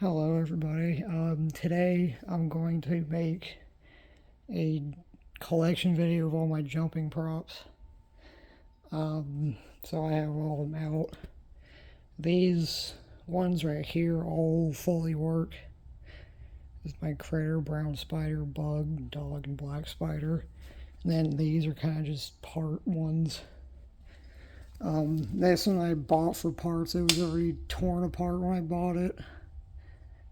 Hello everybody. Today I'm going to make a collection video of all my jumping props. So I have all of them out. These ones right here all fully work. This is my critter, brown spider, bug, dog, and black spider. And then these are kind of just part ones. This one I bought for parts. It was already torn apart when I bought it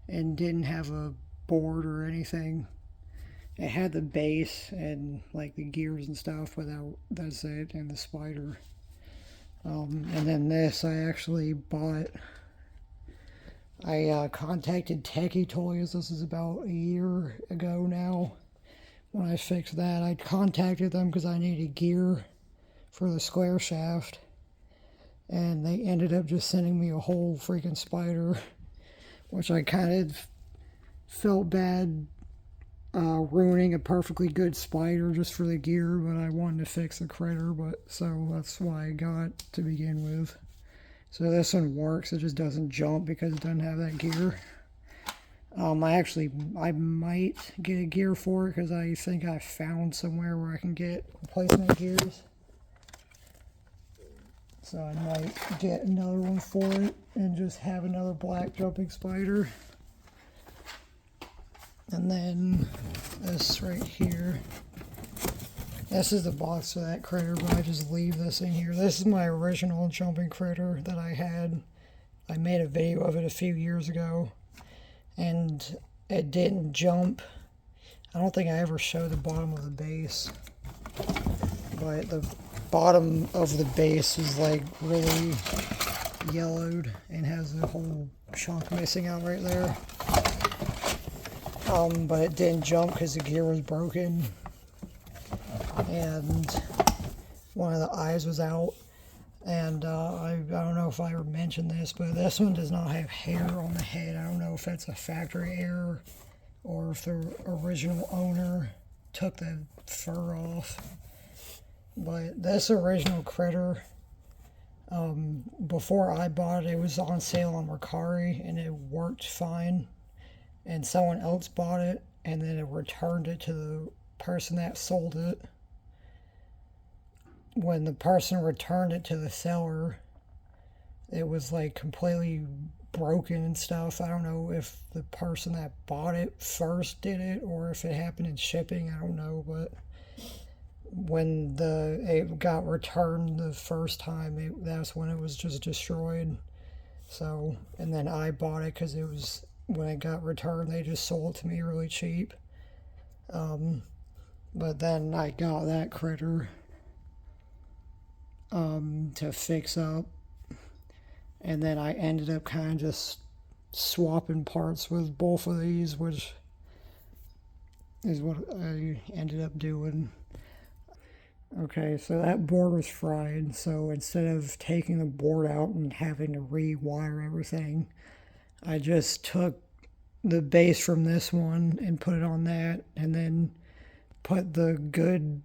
and didn't have a board or anything. It had the base and like the gears and stuff, but that's it, and the spider. And then this I actually bought. I contacted Tekky Toys. This is about a year ago now. When I fixed that, I contacted them because I needed gear for the square shaft, and they ended up just sending me a whole freaking spider, which I kind of felt bad ruining a perfectly good spider just for the gear, but I wanted to fix the critter, so that's why I got to begin with. So this one works, it just doesn't jump because it doesn't have that gear. I might get a gear for it because I think I found somewhere where I can get replacement gears. So I might get another one for it and just have another black jumping spider. And then this right here. This is the box for that critter, but I just leave this in here. This is my original jumping critter that I had. I made a video of it a few years ago, and it didn't jump. I don't think I ever showed the bottom of the base, but the bottom of the base is like really yellowed and has a whole chunk missing out right there. But it didn't jump because the gear was broken, and one of the eyes was out. And I don't know if I ever mentioned this, but this one does not have hair on the head. I don't know if that's a factory error or if the original owner took the fur off. But this original critter, before I bought it, it was on sale on Mercari and it worked fine. And someone else bought it, and then it returned it to the person that sold it. When the person returned it to the seller, it was like completely broken and stuff. I don't know if the person that bought it first did it or if it happened in shipping. I don't know, but when it got returned the first time, that's when it was just destroyed. So, and then I bought it because it was, when it got returned, they just sold it to me really cheap. But then I got that critter to fix up, and then I ended up kind of just swapping parts with both of these, which is what I ended up doing. Okay, so that board was fried, so instead of taking the board out and having to rewire everything, I just took the base from this one and put it on that, and then put the good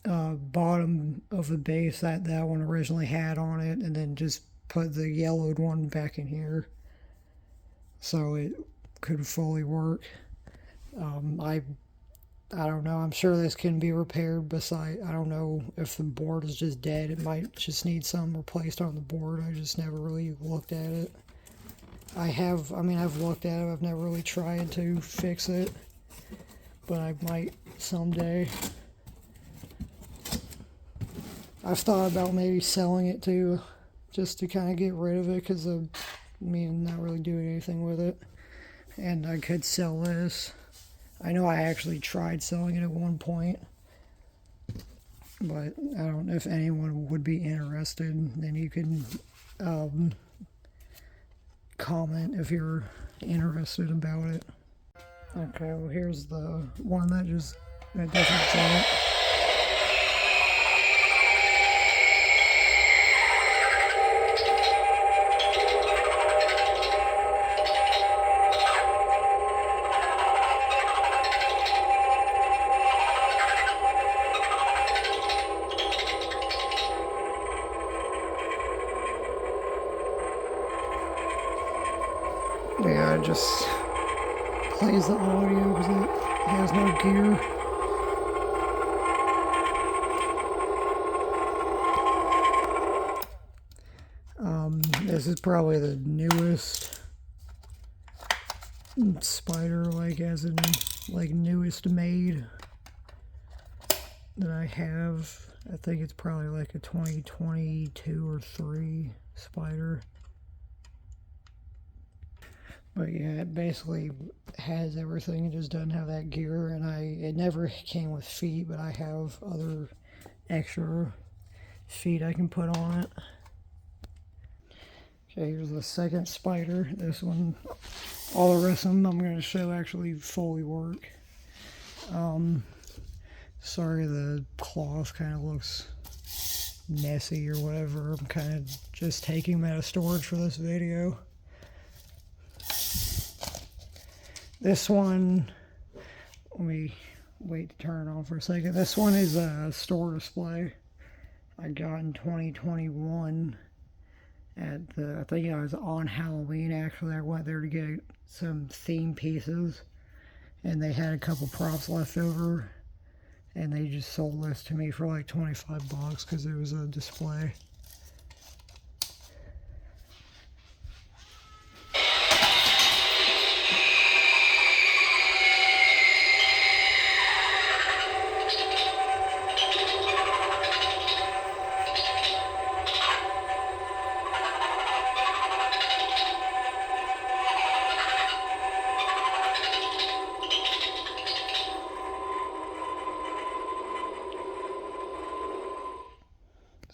bottom of the base that one originally had on it, and then just put the yellowed one back in here so it could fully work. I don't know. I'm sure this can be repaired. Besides, I don't know if the board is just dead. It might just need something replaced on the board. I just never really looked at it. I've looked at it. I've never really tried to fix it, but I might someday. I've thought about maybe selling it too, just to kind of get rid of it, because I'm not really doing anything with it. And I could sell this. I know I actually tried selling it at one point, but I don't know if anyone would be interested. Then you can comment if you're interested about it. Okay, well here's the one that doesn't jump. Yeah, it just plays the audio because it has no gear. This is probably the newest spider, like as in like newest made that I have. I think it's probably like a 2022 or 3 spider. But yeah, it basically has everything. It just doesn't have that gear, and it never came with feet, but I have other extra feet I can put on it. Okay, here's the second spider. This one, all the rest of them I'm going to show actually fully work. Sorry the cloth kind of looks messy or whatever. I'm kind of just taking them out of storage for this video. This one, let me wait to turn it on for a second. This one is a store display I got in 2021 at the, I think I was on Halloween actually. I went there to get some theme pieces and they had a couple props left over and they just sold this to me for like 25 bucks because it was a display.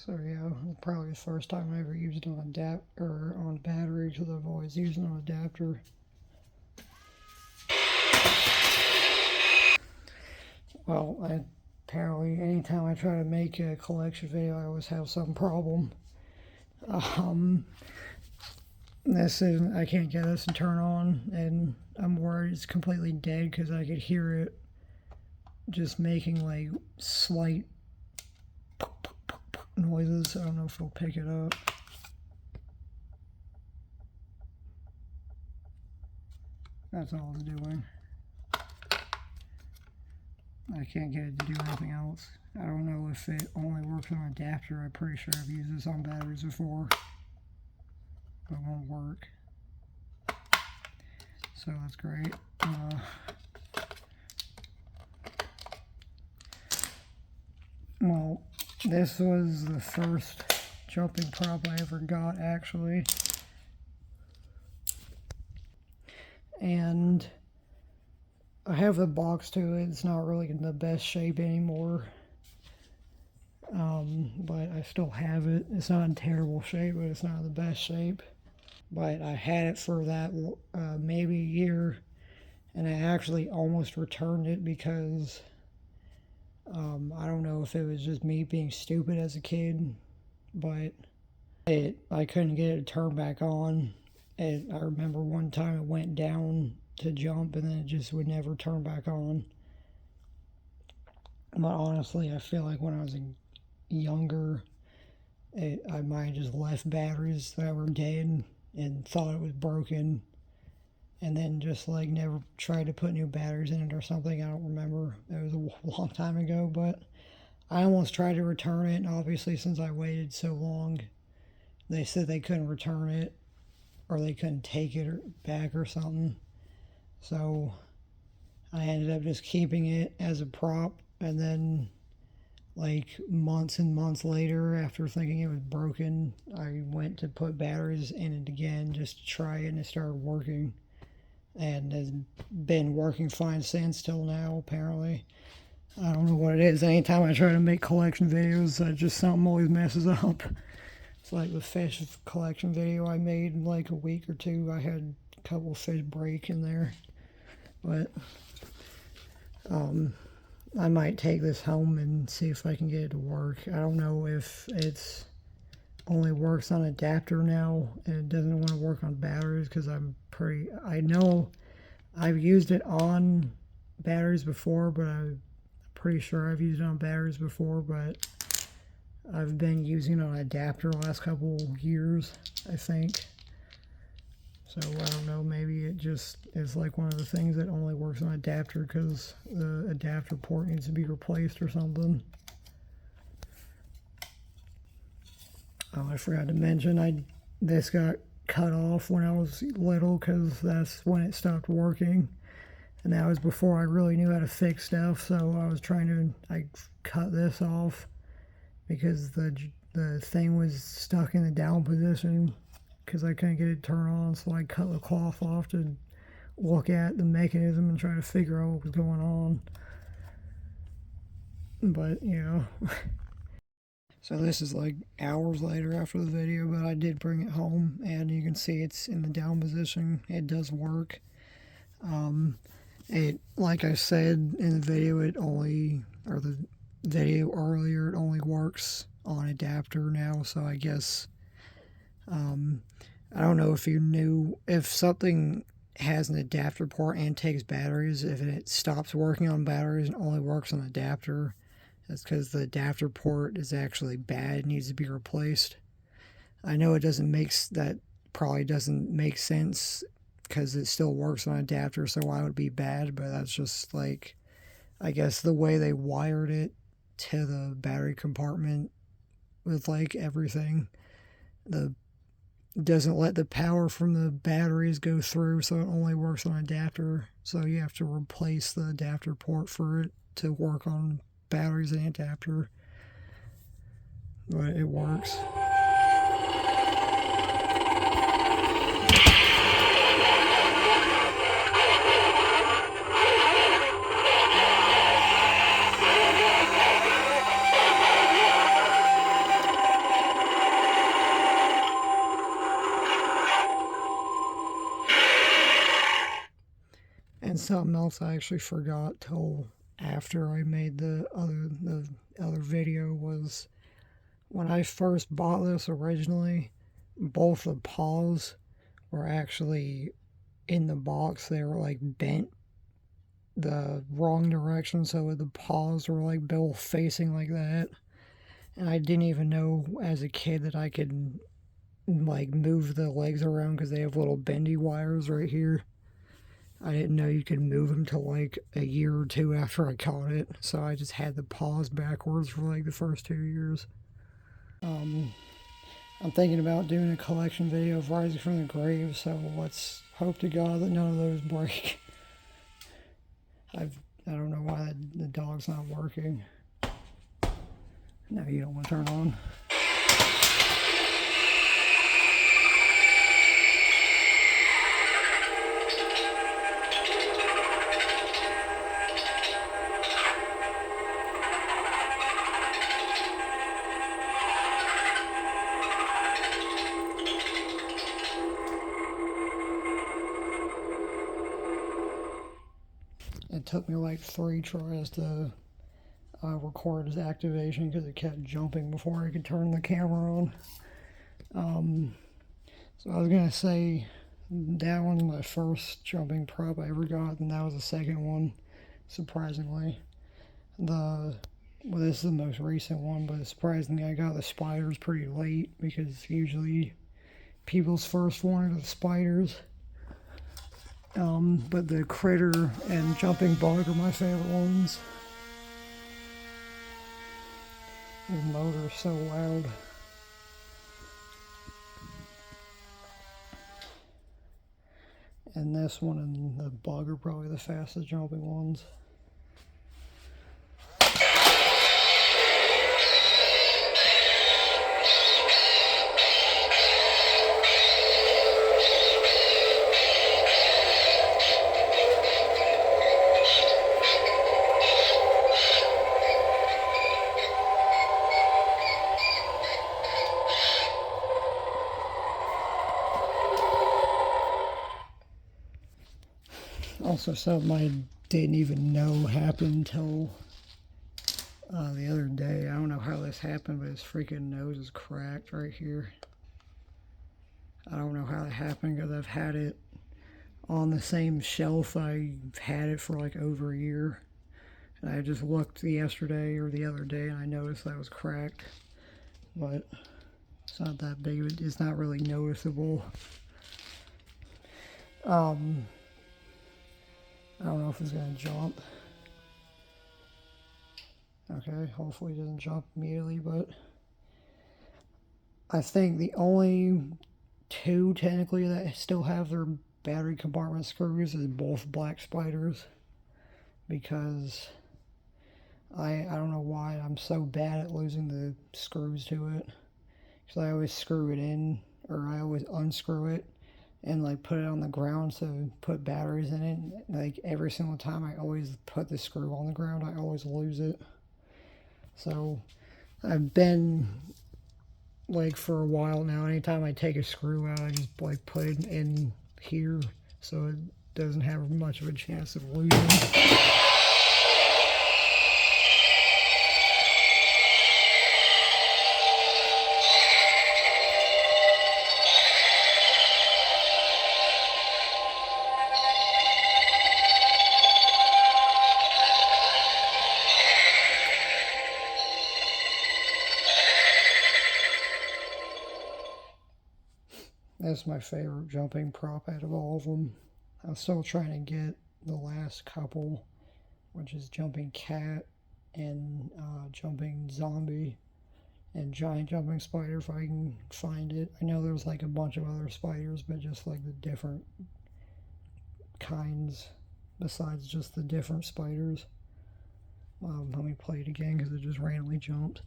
So yeah, probably the first time I ever used it on on battery, because I've always used it on adapter. Well, apparently anytime I try to make a collection video, I always have some problem. I can't get this to turn on, and I'm worried it's completely dead because I could hear it just making like slight noises. I don't know if it'll pick it up. That's all it's doing. I can't get it to do anything else. I don't know if it only works on adapter. I'm pretty sure I've used this on batteries before, but it won't work. So that's great. Well, this was the first jumping prop I ever got, actually. And I have the box to it. It's not really in the best shape anymore. But I still have it. It's not in terrible shape, but it's not in the best shape. But I had it for that maybe a year, and I actually almost returned it because I don't know if it was just me being stupid as a kid, but I couldn't get it to turn back on. I remember one time it went down to jump and then it just would never turn back on. But honestly, I feel like when I was younger, I might have just left batteries that were dead and thought it was broken, and then just like never tried to put new batteries in it or something. I don't remember. It was a long time ago, but I almost tried to return it, and obviously since I waited so long, they said they couldn't return it or they couldn't take it back or something. So I ended up just keeping it as a prop, and then like months and months later, after thinking it was broken, I went to put batteries in it again just to try it, and it started working. And has been working fine since till now, apparently. I don't know what it is. Anytime I try to make collection videos, something always messes up. It's like the fish collection video I made in like a week or two. I had a couple of fish break in there. But I might take this home and see if I can get it to work. I don't know if it's only works on adapter now and it doesn't want to work on batteries, because I know I've used it on batteries before, but I'm pretty sure I've used it on batteries before, but I've been using it on adapter the last couple years, I think. So I don't know, maybe it just is like one of the things that only works on adapter because the adapter port needs to be replaced or something. Oh, I forgot to mention, this got cut off when I was little because that's when it stopped working. And that was before I really knew how to fix stuff, so I cut this off because the thing was stuck in the down position because I couldn't get it turned on, so I cut the cloth off to look at the mechanism and try to figure out what was going on. But, you know. So this is like hours later after the video, but I did bring it home, and you can see it's in the down position. It does work. Like I said in the video, the video earlier, it only works on adapter now, so I guess, I don't know if you knew, if something has an adapter port and takes batteries, if it stops working on batteries and only works on adapter, that's because the adapter port is actually bad, needs to be replaced. I know that probably doesn't make sense because it still works on adapter, so why would it be bad? But that's just like, I guess the way they wired it to the battery compartment with like everything, doesn't let the power from the batteries go through, so it only works on adapter. So you have to replace the adapter port for it to work on batteries and adapter. But it works. And something else I actually forgot till after I made the other video was, when I first bought this originally, both the paws were actually in the box. They were like bent the wrong direction, so the paws were like both facing like that. And I didn't even know as a kid that I could like move the legs around because they have little bendy wires right here. I didn't know you could move them till like a year or two after I caught it, so I just had the paws backwards for like the first 2 years. I'm thinking about doing a collection video of Rising from the Grave, so let's hope to God that none of those break. I don't know why the dog's not working. No, you don't want to turn on. It took me like 3 tries to record his activation because it kept jumping before I could turn the camera on. So I was going to say that one's my first jumping prop I ever got, and that was the second one, surprisingly. Well, this is the most recent one, but surprisingly I got the spiders pretty late because usually people's first one are the spiders. But the critter and jumping bug are my favorite ones. The motor's so loud. And this one and the bug are probably the fastest jumping ones. Also, something I didn't even know happened until the other day. I don't know how this happened, but his freaking nose is cracked right here. I don't know how it happened because I've had it on the same shelf. I've had it for like over a year. And I just looked yesterday or the other day and I noticed that it was cracked. But it's not that big. It's not really noticeable. I don't know if it's gonna jump. Okay, hopefully it doesn't jump immediately, but I think the only two technically that still have their battery compartment screws is both black spiders, because I don't know why I'm so bad at losing the screws to it, because I always screw it in, or I always unscrew it and like put it on the ground to put batteries in it. Like every single time I always put the screw on the ground, I always lose it. So I've been like for a while now, anytime I take a screw out, I just like put it in here so it doesn't have much of a chance of losing. That's my favorite jumping prop out of all of them. I'm still trying to get the last couple, which is jumping cat and jumping zombie and giant jumping spider, if I can find it. I know there's like a bunch of other spiders, but just like the different kinds besides just the different spiders. Let me play it again because it just randomly jumped.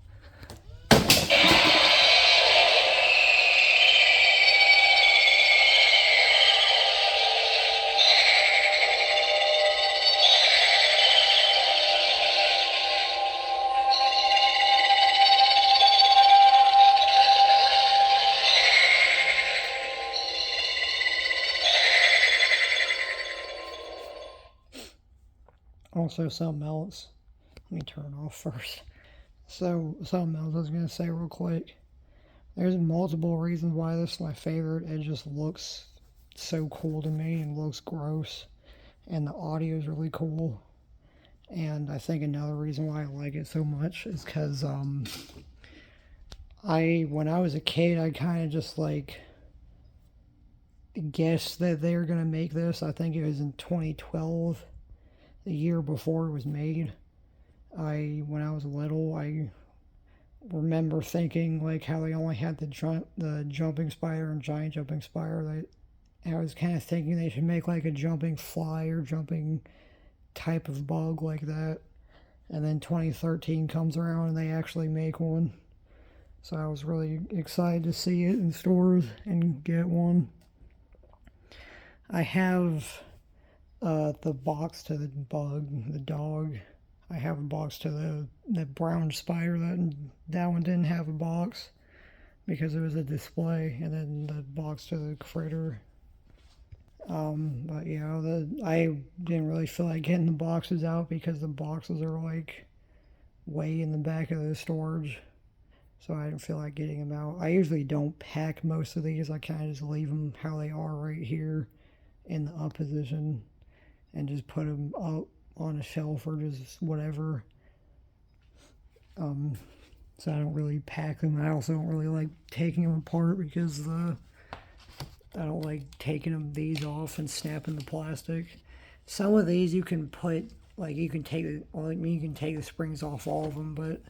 Also, something else. Let me turn off first. So, something else I was going to say real quick. There's multiple reasons why this is my favorite. It just looks so cool to me and looks gross. And the audio is really cool. And I think another reason why I like it so much is because when I was a kid, I kind of just like guessed that they were going to make this. I think it was in 2012, the year before it was made. When I was little, I remember thinking like how they only had the jumping spider and giant jumping spider. I was kind of thinking they should make like a jumping fly or jumping type of bug like that. And then 2013 comes around and they actually make one. So I was really excited to see it in stores and get one. I have the box to the bug, the dog. I have a box to the brown spider. That one didn't have a box because it was a display, and then the box to the critter. But yeah, I didn't really feel like getting the boxes out because the boxes are like way in the back of the storage, so I didn't feel like getting them out. I usually don't pack most of these. I kind of just leave them how they are right here in the up position and just put them up on a shelf or just whatever. So I don't really pack them. I also don't really like taking them apart because I don't like taking these off and snapping the plastic. Some of these you can put, like you can take the springs off all of them, but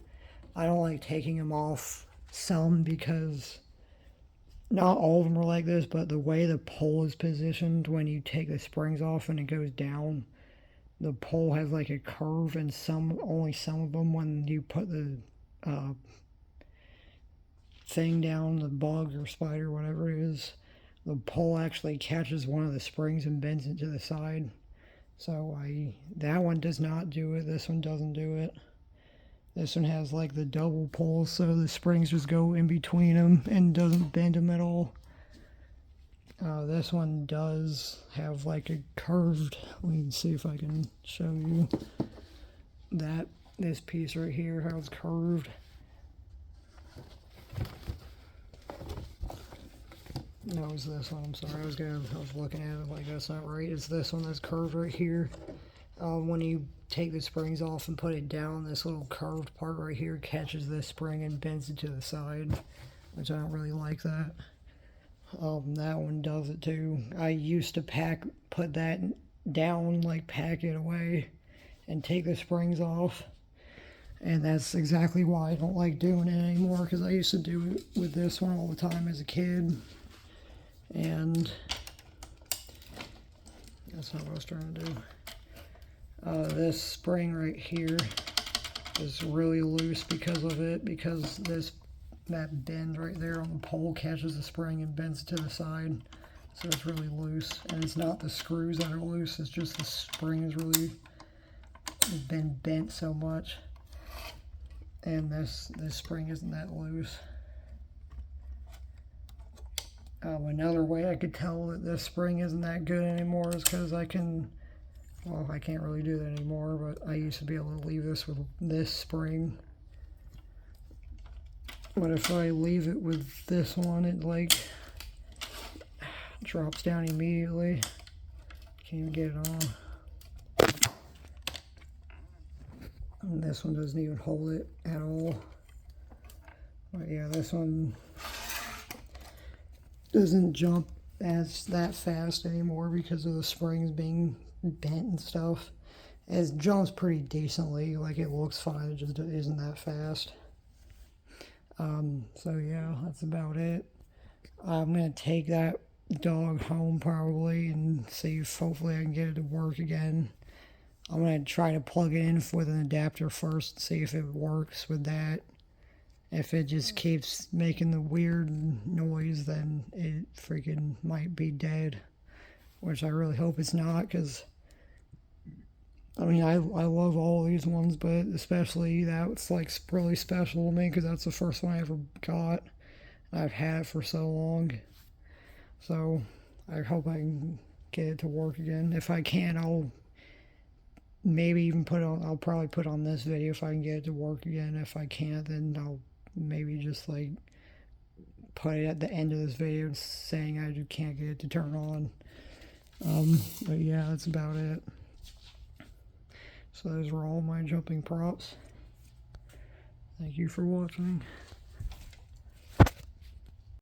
I don't like taking them off some because not all of them are like this, but the way the pole is positioned when you take the springs off and it goes down, the pole has like a curve, and only some of them, when you put the thing down, the bug or spider, whatever it is, the pole actually catches one of the springs and bends it to the side. So that one does not do it. This one doesn't do it. This one has like the double pole, so the springs just go in between them and doesn't bend them at all. This one does have like a curved, let me see if I can show you this piece right here, how it's curved. No, it's this one, I'm sorry, I was looking at it like that's not right. It's this one that's curved right here. When you take the springs off and put it down, this little curved part right here catches this spring and bends it to the side, which I don't really like that. That one does it too. I used to put that down, like pack it away and take the springs off. And that's exactly why I don't like doing it anymore, because I used to do it with this one all the time as a kid. And that's not what I was trying to do. This spring right here is really loose because of it, because that bend right there on the pole catches the spring and bends to the side. So it's really loose. And it's not the screws that are loose, it's just the spring has really been bent so much. And this spring isn't that loose. Another way I could tell that this spring isn't that good anymore is because I can't really do that anymore, but I used to be able to leave this with this spring. But if I leave it with this one, it like drops down immediately. Can't even get it on. And this one doesn't even hold it at all. But yeah, this one doesn't jump that fast anymore because of the springs being bent and stuff. It jumps pretty decently, like it looks fine, it just isn't that fast. So yeah, that's about it. I'm gonna take that dog home probably and see if hopefully I can get it to work again. I'm gonna try to plug it in with an adapter first, see if it works with that. If it just keeps making the weird noise, then it freaking might be dead. Which I really hope it's not, because I mean, I love all these ones, but especially that's like really special to me because that's the first one I ever got. I've had it for so long. So I hope I can get it to work again. If I can, I'll maybe even I'll probably put on this video if I can get it to work again. If I can't, then I'll maybe just like put it at the end of this video saying I can't get it to turn on. But yeah, that's about it. So those were all my jumping props. Thank you for watching.